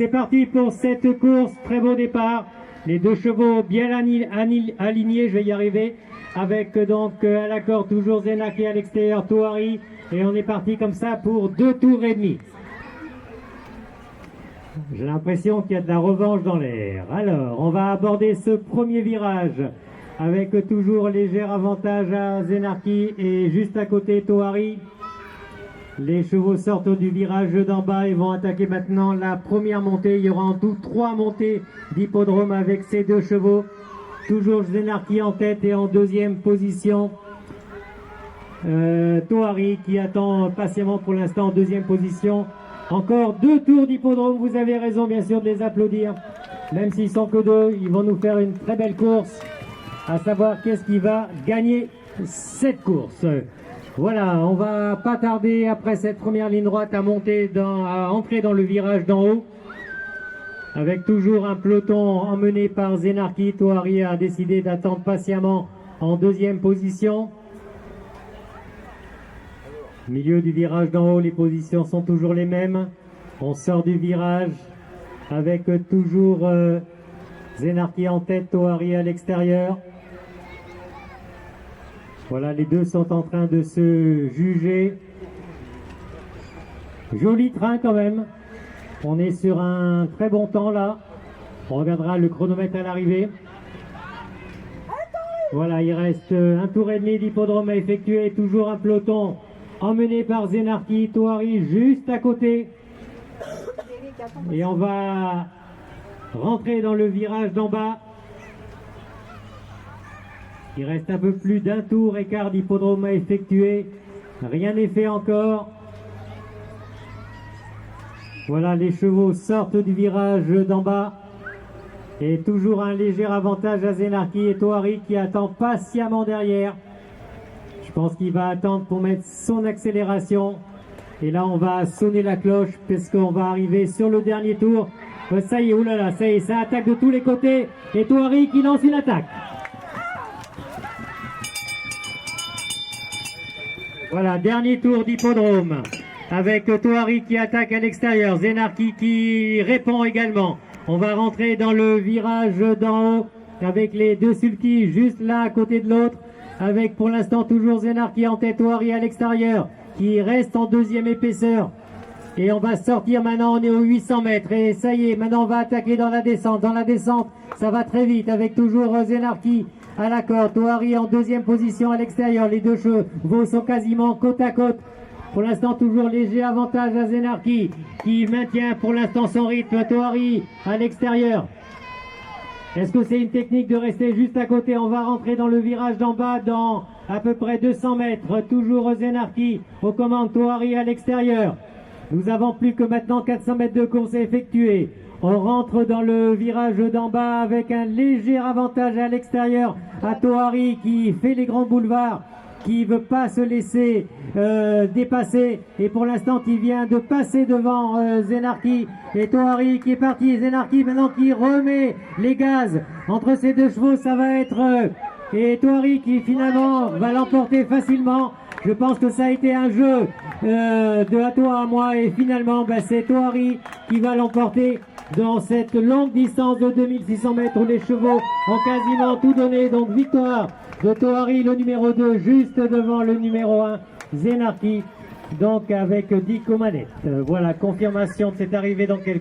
C'est parti pour cette course, très beau départ. Les deux chevaux bien alignés, je vais y arriver. Avec donc à l'accord toujours Zenarki à l'extérieur, Toari. Et on est parti comme ça pour 2 tours et demi. J'ai l'impression qu'il y a de la revanche dans l'air. Alors, on va aborder ce premier virage avec toujours léger avantage à Zenarki et juste à côté Toari. Les chevaux sortent du virage d'en bas et vont attaquer maintenant la première montée. Il y aura en tout 3 montées d'hippodrome avec ces 2 chevaux. Toujours Zenarki en tête et en deuxième position. Toari qui attend patiemment pour l'instant en deuxième position. Encore 2 tours d'hippodrome, vous avez raison bien sûr de les applaudir. Même s'ils sont que 2, ils vont nous faire une très belle course. À savoir qu'est-ce qui va gagner cette course. Voilà, on va pas tarder après cette première ligne droite à entrer dans le virage d'en haut. Avec toujours un peloton emmené par Zenarki. Toari a décidé d'attendre patiemment en deuxième position. Milieu du virage d'en haut, les positions sont toujours les mêmes. On sort du virage avec toujours Zenarki en tête, Toari à l'extérieur. Voilà, les deux sont en train de se juger. Joli train quand même. On est sur un très bon temps là. On regardera le chronomètre à l'arrivée. Voilà, il reste 1 tour et demi d'hippodrome à effectuer. Toujours un peloton emmené par Zenarki, Toari juste à côté. Et on va rentrer dans le virage d'en bas. Il reste un peu plus d'1 tour et quart d'hippodrome à effectuer. Rien n'est fait encore. Voilà, les chevaux sortent du virage d'en bas. Et toujours un léger avantage à Zenarki et Toari qui attend patiemment derrière. Je pense qu'il va attendre pour mettre son accélération. Et là, on va sonner la cloche parce qu'on va arriver sur le dernier tour. Ça y est, oulala, ça y est, ça attaque de tous les côtés. Et Toari qui lance une attaque. Voilà, dernier tour d'hippodrome avec Toari qui attaque à l'extérieur, Zenarki qui répond également. On va rentrer dans le virage d'en haut avec les 2 sulky juste là à côté de l'autre, avec pour l'instant toujours Zenarki en tête, Toari à l'extérieur qui reste en deuxième épaisseur. Et on va sortir maintenant, on est aux 800 mètres et ça y est, maintenant on va attaquer dans la descente. Dans la descente, ça va très vite avec toujours Zenarki à l'accord, Toari en deuxième position à l'extérieur. Les 2 chevaux sont quasiment côte à côte. Pour l'instant, toujours léger avantage à Zenarki qui maintient pour l'instant son rythme. Toari à l'extérieur. Est-ce que c'est une technique de rester juste à côté? On va rentrer dans le virage d'en bas dans à peu près 200 mètres. Toujours Zenarki aux commandes, Toari à l'extérieur. Nous avons plus que maintenant 400 mètres de course à effectuer. On rentre dans le virage d'en bas avec un léger avantage à l'extérieur à Toari qui fait les grands boulevards, qui veut pas se laisser dépasser et pour l'instant qui vient de passer devant Zenarki et Toari qui est parti. Zenarki maintenant qui remet les gaz entre ces 2 chevaux, ça va être et Toari qui finalement va l'emporter facilement. Je pense que ça a été un jeu de à toi à moi et finalement c'est Toari qui va l'emporter dans cette longue distance de 2600 mètres où les chevaux ont quasiment tout donné. Donc victoire de Toari, le numéro 2, juste devant le numéro 1, Zenarki, donc avec 10 manettes. Voilà, confirmation de cette arrivée dans quelques